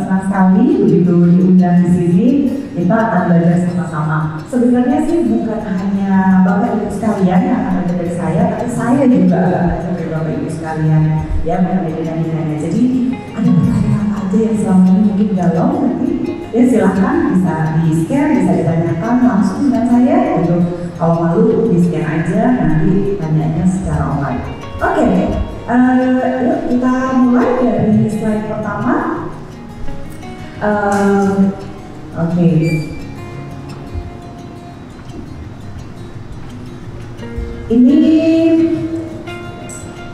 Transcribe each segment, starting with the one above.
senang sekali begitu diundang di sini. Kita akan belajar sama-sama. Sebenarnya sih bukan hanya Bapak Ibu sekalian yang akan belajar dari saya, tapi saya juga akan belajar dari Bapak Ibu sekalian ya mengenai dinamikanya. Jadi ada pertanyaan aja yang selama ini mungkin galau nanti ya silahkan bisa di share, bisa ditanyakan langsung dengan saya gitu. Kalau malu di share aja, nanti tanyanya secara online. Oke, yuk kita mulai dari slide pertama. Oke. Ini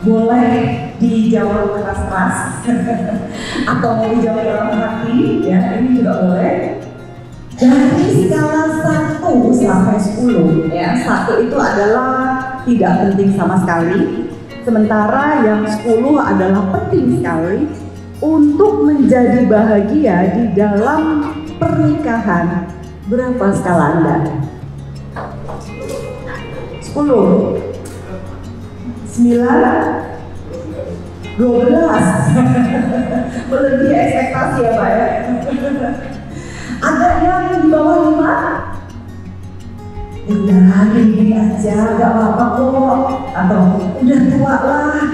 boleh dijawab keras-keras atau mau dijawab dalam hati, ya ini juga boleh. Dari skala 1 sampai 10, ya 1 itu adalah tidak penting sama sekali, sementara yang 10 adalah penting sekali untuk menjadi bahagia di dalam pernikahan. Berapa skala Anda? 10, 9, 12. Melebihi ekspektasi ya Pak ya. Ada yang di bawah 5? Ya udah lagi gini aja, gak apa-apa kok. Atau udah tua lah,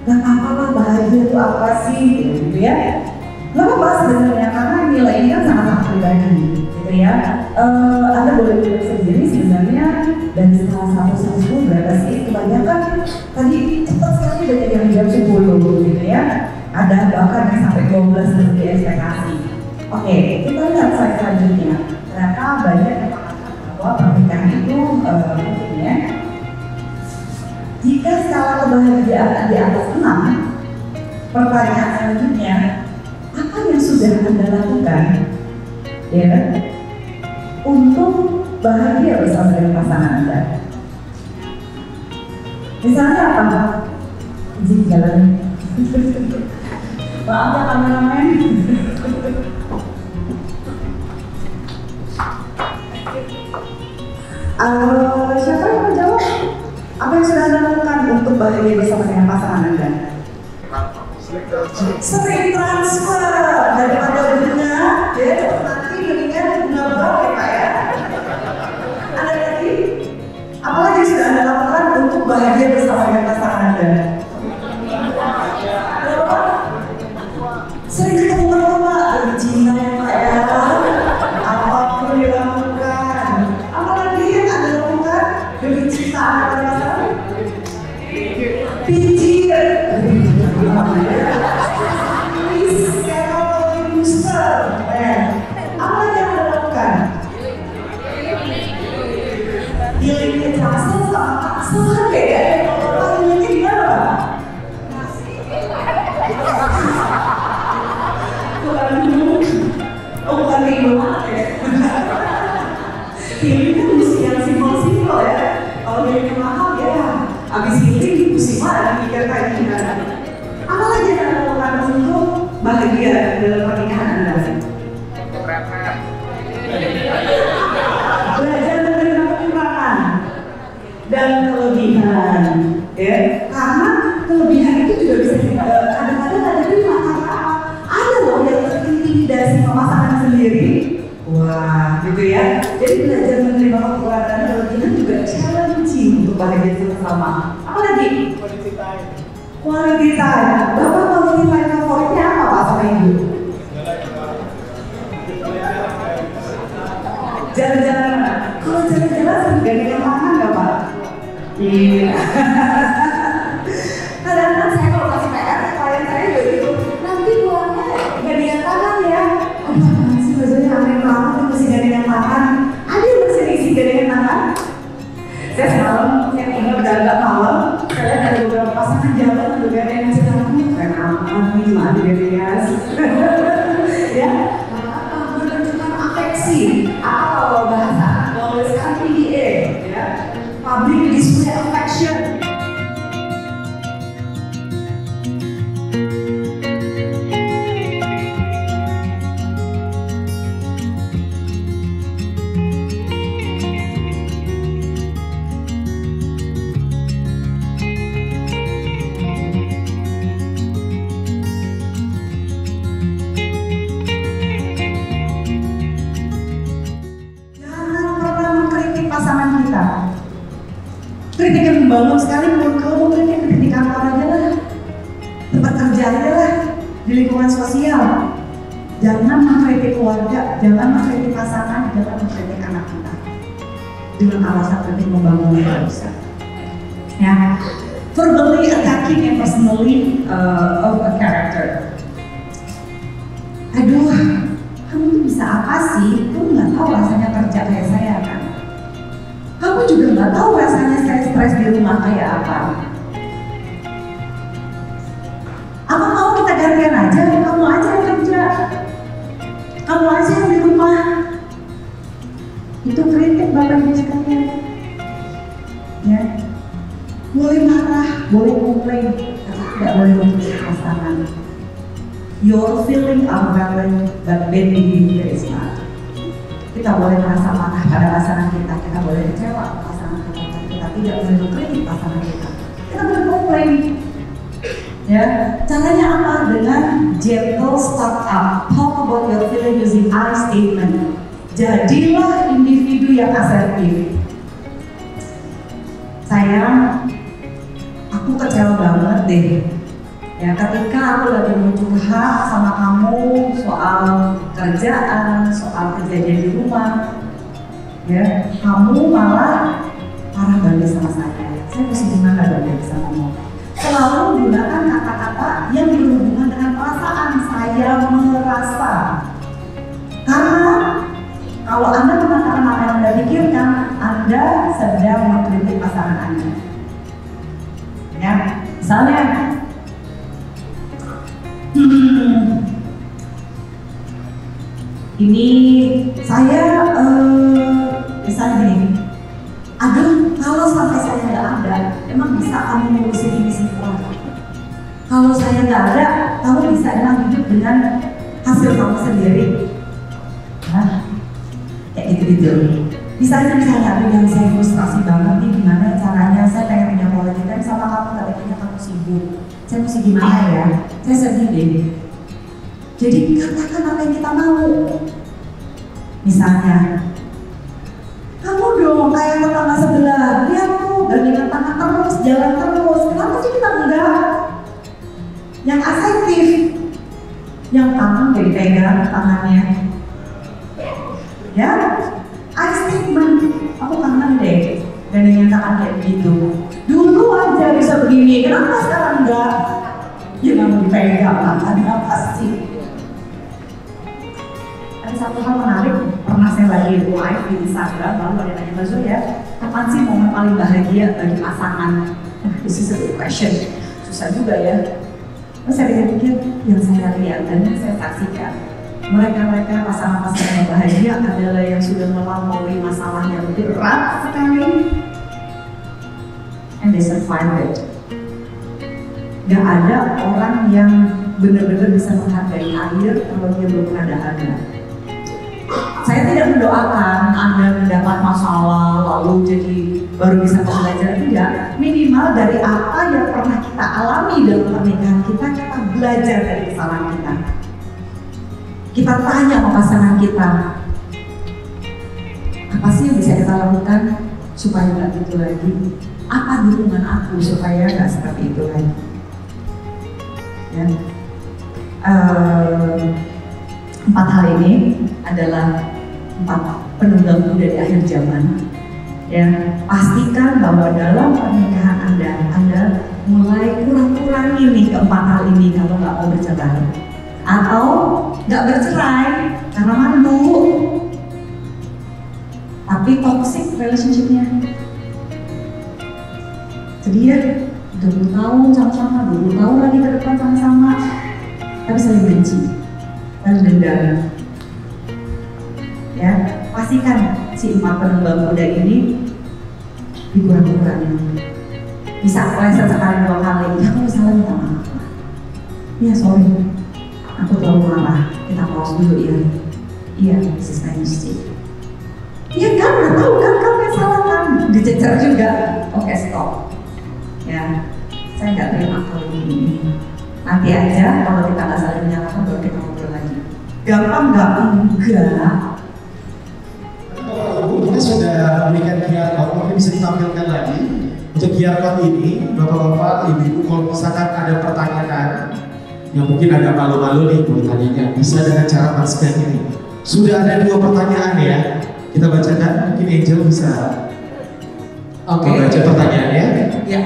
gak apa-apa lah, bahagia itu apa sih gitu ya. Gak apa-apa sebenarnya, karena nilai ini kan sangat pribadi gitu ya. Anda boleh pilih sendiri sebenarnya dari skala 1 sampai 10 berapa sih? Kebanyakan tadi cepat sekali banyak yang jam 10 gitu ya. Ada bahkan yang sampai 12 lebih ekspektasi. Oke, kita lihat slide selanjutnya. Ternyata banyak yang mengatakan bahwa pernikahan itu penting ya. Jika skala kebahagiaan di atas 6, pertanyaan selanjutnya, apa yang sudah Anda lakukan ya untuk bahagia bersama dengan pasangan Anda? Misalnya apa? Izin jalan. Maaf ya kameramen. Siapa yang mau jawab? Apa yang sudah Anda lakukan untuk bahagia bersama dengan pasangan Anda? Sering transfer daripada bunga, ya nanti mendingan bunga bank ya Pak ya. Ada lagi? Apa lagi yang sudah Anda lakukan untuk bahagia bersama dengan pasangan Anda? Sering ketemu Pak, berzina ya Pak ya. Apapun dilakukan. Apa lagi yang Anda lakukan demi cinta Anda pada pasangan? Pijit. Apa yang Anda lakukan? Healingnya Jackson sama Axel kan beda ya. Kalau healingnya gimana Pak? Bukan dulu. Oh bukan dulu ya. Healing kan mesti yang simpel-simpel ya. Kalau healingnya mahal ya abis healing mesti mana mikir kayak gimana. Apa lagi yang Anda lakukan untuk bahagia dalam pernikahan Anda? Belajar menerima kekurangan dan kelebihan, ya. Karena kelebihan itu juga bisa kadang-kadang ada terima karena ada loh yang terintimidasi sama pasangan sendiri. Wah, gitu ya. Jadi belajar menerima kekurangan dan kelebihan juga challenging untuk bahagia bersama. Apa lagi? Quality time. Quality time. Bapak quality time favoritnya apa Pak sama Ibu? Jalan-jalan. Kalau jalan-jalan sering gandengan tangan nggak Pak? Iya. Kadang-kadang saya kalau kasih PR klien saya juga gitu. Nanti pulangnya gandengan tangan ya. Aduh, apaan sih bajunya aneh banget mesti gandengan tangan. Ada yang mesti isi gandengan tangan? Saya semalam, saya tinggal udah agak malam. Saya ada beberapa pasangan jalan udah gandengan tangan. Keren amat nih, cuma ada gandengan. Ya. Apa kalau bahasa menuliskan PDA ya, public display affection. kritik yang membangun sekalipun, kalau mau kritik di kantor aja lah, tempat kerja aja lah, di lingkungan sosial. Jangan mengkritik keluarga, jangan mengkritik pasangan, jangan mengkritik anak kita dengan alasan kritik membangun yang bisa. Ya, verbally attacking and personally of a character. Aduh, kamu tuh bisa apa sih? Kamu nggak tahu rasanya kerja kayak saya kan? Kamu juga nggak tahu rasanya saya stres di rumah kayak apa. Apa mau kita gantian aja? Kamu aja yang kerja, kamu aja yang di rumah. Itu kritik Bapak Ibu sekalian. Ya, boleh marah, boleh komplain, tapi tidak boleh memuji pasangan. Your feeling are valid, but bad behavior is not. Kita boleh merasa marah pada pasangan kita boleh kecewa pada pasangan kita tidak boleh mengkritik pasangan kita boleh komplain. Ya, caranya apa? Dengan gentle startup. Talk about your feeling using I statement. Jadilah individu yang asertif. Sayang, aku kecewa banget deh. Ya, ketika aku lagi mau curhat sama kamu soal kerjaan, soal kejadian di rumah, ya, kamu malah marah balik sama saya. Saya mesti gimana balik sama kamu? Selalu gunakan kata-kata yang berhubungan dengan perasaan. Saya merasa. Karena kalau Anda mengatakan apa yang Anda pikirkan, Anda sedang mengkritik pasangan Anda. Ya, misalnya, ini saya misalnya gini, aduh kalau sampai saya nggak ada, emang bisa kamu ngurusin ini semua? Kalau saya nggak ada, kamu bisa emang hidup dengan hasil kamu sendiri? Nah, kayak gitu-gitu. Misalnya aduh yang saya frustrasi banget nih, gimana caranya saya pengen punya quality time sama kamu, tapi kayaknya kamu sibuk. Saya mesti gimana ya? Saya sedih deh. Jadi katakan apa yang kita mau. Misalnya, kamu dong kayak tetangga sebelah, lihat tuh gandengan tangan terus, jalan terus. Kenapa sih kita enggak? Yang asertif, yang tangan jadi pegang tangannya. Ya, I statement, aku kangen deh gandengan tangan kayak begitu. Dulu aja bisa begini, kenapa sekarang enggak? Ya nggak mau dipegang tangannya pasti. Ada satu hal menarik, pernah saya lagi live di Instagram, lalu ada nanya Mbak Zoya, kapan sih momen paling bahagia bagi pasangan? This is a good question, susah juga ya. Terus saya pikir, yang saya lihat dan yang saya saksikan, mereka pasangan-pasangan yang bahagia adalah yang sudah melampaui masalah yang berat sekali, and they survive it. Gak ada orang yang benar-benar bisa menghargai air kalau dia belum pernah dahaga. Saya tidak mendoakan Anda mendapat masalah lalu jadi baru bisa belajar, tidak. Minimal dari apa yang pernah kita alami dalam pernikahan kita belajar dari kesalahan kita. Kita tanya sama pasangan kita, apa sih yang bisa kita lakukan supaya nggak gitu lagi? Apa dukungan aku supaya nggak seperti itu lagi? Ya. 4 hal ini adalah 4 penunggang kuda di akhir zaman. Ya, pastikan bahwa dalam pernikahan Anda mulai kurang-kurangi nih ke-4 hal ini kalau nggak mau bercerai, atau nggak bercerai karena malu, tapi toxic relationship-nya. Sedih ya, 20 tahun sama-sama, 20 tahun lagi ke depan sama-sama, tapi saling benci, saling dendam. Ya, pastikan si 4 penunggang kuda ini dikurang-kurangi. Bisa pleset sekali 2 kali, ya kalau salah minta maaf. Ya sorry, aku terlalu marah, kita pause dulu ya. Iya, this is my mistake. Iya kan, nggak tahu kan, kamu yang salah kan, dicecer juga. Oke, stop. Ya, saya nggak terima kalau ini. Nanti aja kalau kita nggak saling menyalahkan baru kita ngobrol lagi. Gampang nggak? Enggak. Kita sudah memberikan QR code, mungkin bisa ditampilkan lagi Untuk QR code ini, bapak-bapak, ibu-ibu, kalau misalkan ada pertanyaan yang mungkin agak malu-malu nih bertanya, bisa dengan cara men-scan ini. Sudah ada 2 pertanyaan ya, kita bacakan. Mungkin Angel bisa membaca pertanyaannya. Ya,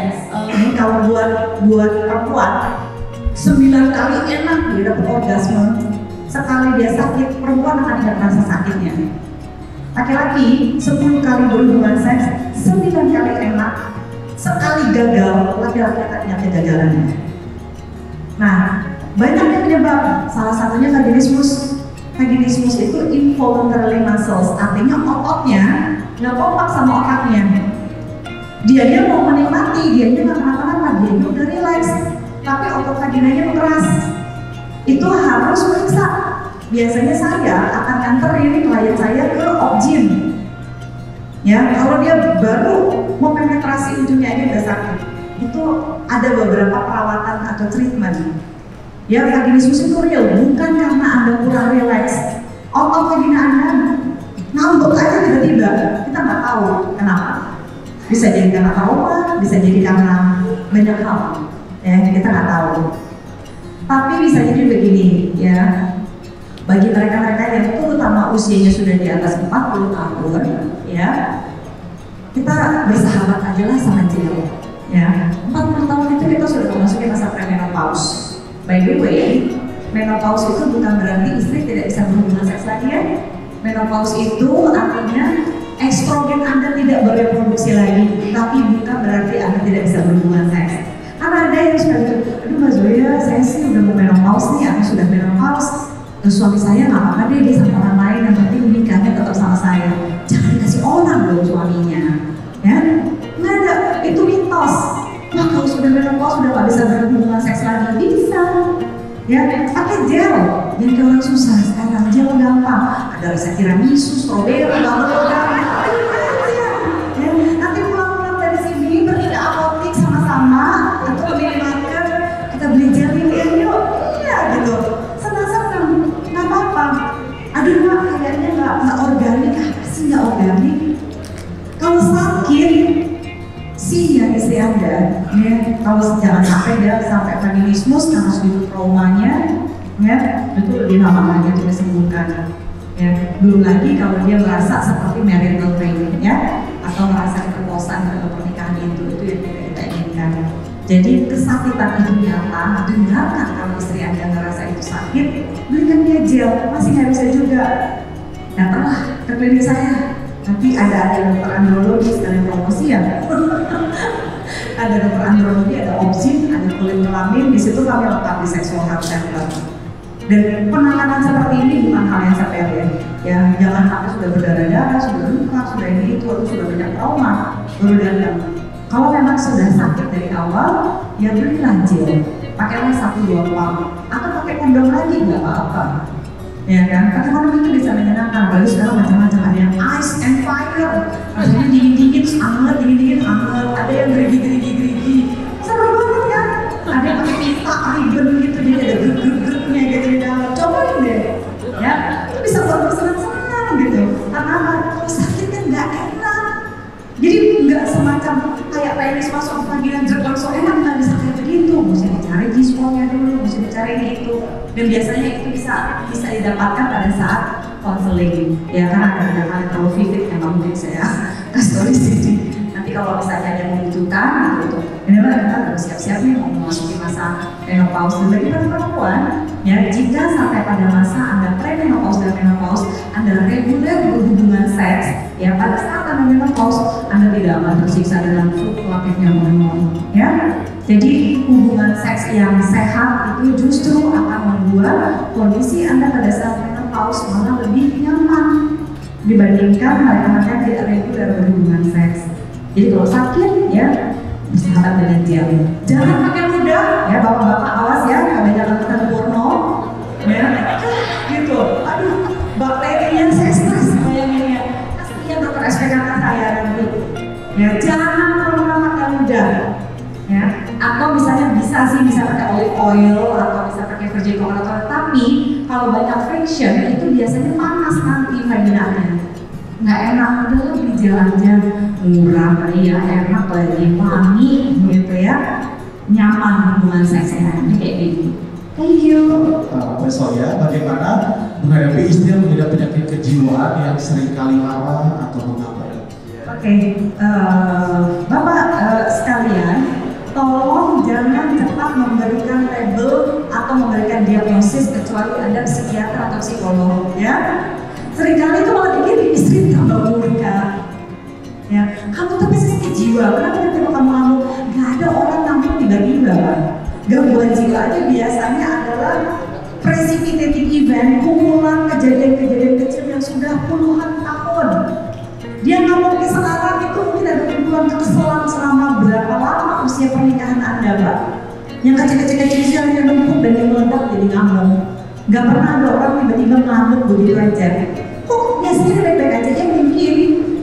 kalau buat perempuan 9 kali enak dia dapat orgasme, sekali dia sakit perempuan akan tidak merasa sakitnya. Laki-laki 10 kali berhubungan seks, 9 kali enak, sekali gagal laki-laki akan ingat kegagalannya. Nah, banyaknya penyebab, salah satunya vaginismus. Vaginismus itu involuntary muscles, artinya ototnya nggak kompak sama otaknya. Dianya mau menikmati, dianya nggak kenapa-napa, dianya udah relax, tapi otot vaginanya mengeras. Itu harus periksa. Biasanya saya akan anterin klien saya ke OB-GYN. Ya, kalau dia baru mau penetrasi ujungnya aja udah sakit, itu ada beberapa perawatan atau treatment. Ya, vaginismus itu real, bukan karena Anda kurang relax. Otot vagina Anda ngambek aja tiba-tiba, kita nggak tahu kenapa. Bisa jadi karena trauma, bisa jadi karena banyak hal. Ya, kita nggak tahu. Tapi bisa jadi begini, ya. Bagi mereka-mereka yang terutama usianya sudah di atas 40 tahun, ya, kita bersahabat aja lah sama gel. Ya, 40 tahun itu kita sudah memasuki masa premenopause. By the way, menopause itu bukan berarti istri tidak bisa berhubungan seks lagi ya. Menopause itu artinya estrogen Anda tidak bereproduksi lagi, tapi bukan berarti Anda tidak bisa berhubungan seks. Karena ada yang sudah bilang, aduh Mbak Zoya, saya sih udah mau menopause nih, aku sudah menopause. Terus suami saya nggak apa-apa deh, dia sama orang lain, yang penting nikahnya tetap sama saya. Jangan dikasih orang dong suaminya, ya? Nggak ada, itu mitos. Wah kalau sudah menopause sudah nggak bisa berhubungan seks lagi, bisa. Ya, pakai gel, jadi kayak orang susah sekarang, gel gampang. Ada rasa tiramisu, strawberry, banget ya, nanti pulang-pulang dari sini pergi ke apotek sama-sama atau ke minimarket, kita beli gel ini yuk, iya gitu. Senang-senang, nggak apa-apa. Aduh mak, kayaknya nggak organik, apa sih nggak organik? Kalau sakit, sih ya istri Anda, ya kalau jangan sampai dia sampai vaginismus karena sudah traumanya, ya itu lebih lama lagi untuk disembuhkan. Ya, belum lagi kalau dia merasa seperti marital pain, ya, atau merasa kepuasan dalam pernikahan itu yang tidak kita inginkan. Jadi kesakitan itu nyata, dengarkan kalau istri Anda ngerasa itu sakit, belikan dia gel, masih nggak bisa juga. Datanglah ke klinik saya. Nanti ada dokter andrologi sekalian promosi ya. Ada dokter andrologi, ada OB-GYN, ada kulit kelamin, di situ kami lengkap di sexual health center. Dan penanganan seperti ini bukan hal yang sepele ya. Jangan sampai sudah berdarah-darah, sudah luka, sudah ini itu, atau sudah banyak trauma baru datang. Kalau memang sudah sakit dari awal, ya belilah gel, pakailah 1-2 pump, atau pakai kondom lagi nggak apa-apa. Ya kan, pakai kondom itu bisa menyenangkan. Lalu sekarang macam-macam, ada yang ice and fire, rasanya dingin-dingin, hangat, dingin-dingin, hangat. Ada yang gerigi-gerigi, seru banget kan? Ada yang pakai pita, ribbon gitu, jadi ada gerg-gergnya gitu di dalam. Cobain deh, ya, itu bisa buat bersenang-senang gitu. Karena kalau sakit kan nggak enak. Jadi nggak semacam kayak penis masuk ke vagina jerk langsung enak, nggak bisa kayak begitu. Mesti dicari G-spotnya dulu, mesti dicari ini itu. Dan biasanya itu bisa didapatkan pada saat konseling, ya karena ada hal yang terlalu vivid yang nggak mungkin saya kasih tahu di sini. Nanti kalau misalnya ada yang membutuhkan gitu, ini lah kita harus siap-siap nih mau memasuki masa menopause. Dan bagi perempuan, ya jika sampai pada masa Anda pre-menopause dan menopause, Anda reguler berhubungan seks, ya pada saat Anda menopause, Anda tidak akan tersiksa dengan fluktuatifnya hormon, ya. Jadi hubungan seks yang sehat itu justru akan membuat kondisi Anda pada saat menopause malah lebih nyaman dibandingkan mereka yang tidak reguler berhubungan seks. Jadi kalau sakit, ya bersahabat dengan gel. Jangan pakai ludah, ya bapak-bapak awas ya, kebanyakan nonton porno, ya gitu. Aduh, bakterinya saya stres bayanginnya. Kasihan dokter SPKK saya nanti. Ya jangan pernah pakai ludah, ya. Atau misalnya bisa pakai olive oil atau bisa pakai virgin coconut oil. Tapi kalau banyak friction itu biasanya panas nanti vaginanya. nggak enak, udah lebih jalan-jalan murah, ya enak lagi, wangi gitu ya, nyaman hubungan seksnya kayak gini. Thank you. Mbak Soya, bagaimana menghadapi istri yang mengidap penyakit kejiwaan yang seringkali marah atau mengapa? Oke, Bapak sekalian, tolong jangan cepat memberikan label atau memberikan diagnosis kecuali Anda psikiater atau psikolog, ya. Seringkali itu malah bikin istri tambah murka. Ya, kamu tapi sakit jiwa, kenapa tiba kamu ngamuk? Gak ada orang ngamuk tiba-tiba. Gangguan jiwa aja biasanya adalah precipitating event, kumpulan kejadian-kejadian kecil yang sudah puluhan tahun. Dia ngamuknya sekarang itu mungkin ada kumpulan kekesalan selama berapa lama usia pernikahan Anda, Pak? Yang kecil-kecil yang numpuk dan yang meledak jadi ngamuk. Gak pernah ada orang tiba-tiba ngamuk begitu aja. Kok biasanya baik-baik aja? Ya mungkin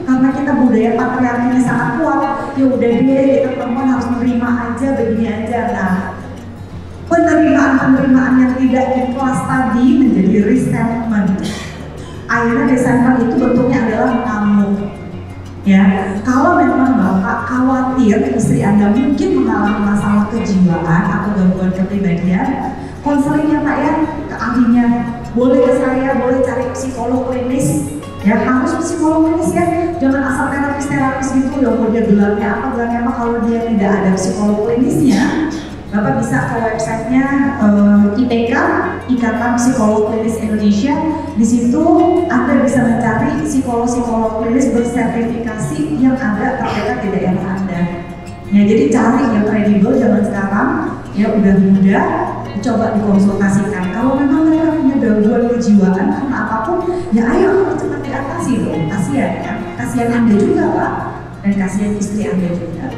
karena kita budaya patriarkinya sangat kuat. Ya udah deh, kita perempuan harus menerima aja, begini aja. Nah, penerimaan yang tidak ikhlas tadi menjadi resentment. Akhirnya resentment itu bentuknya adalah ngamuk. Ya, kalau memang Bapak khawatir istri Anda mungkin mengalami masalah kejiwaan atau gangguan kepribadian, konselingnya Pak ya, ke ahlinya. Boleh ke saya, boleh cari psikolog klinis. Ya, harus psikolog klinis ya. Jangan asal terapis gitu loh, mau dia gelarnya apa kalau dia tidak ada psikolog klinisnya. Bapak bisa ke websitenya IPK, Ikatan Psikolog Klinis Indonesia. Di situ Anda bisa mencari psikolog klinis bersertifikasi yang ada terdekat di daerah Anda. Ya, jadi cari yang kredibel, jangan sekarang ya udah muda, coba dikonsultasikan. Kalau memang mereka punya gangguan kejiwaan karena apapun, ya ayo cepat diatasi dong. Kasihan kan? Kasihan Anda juga Pak, dan kasihan istri Anda juga.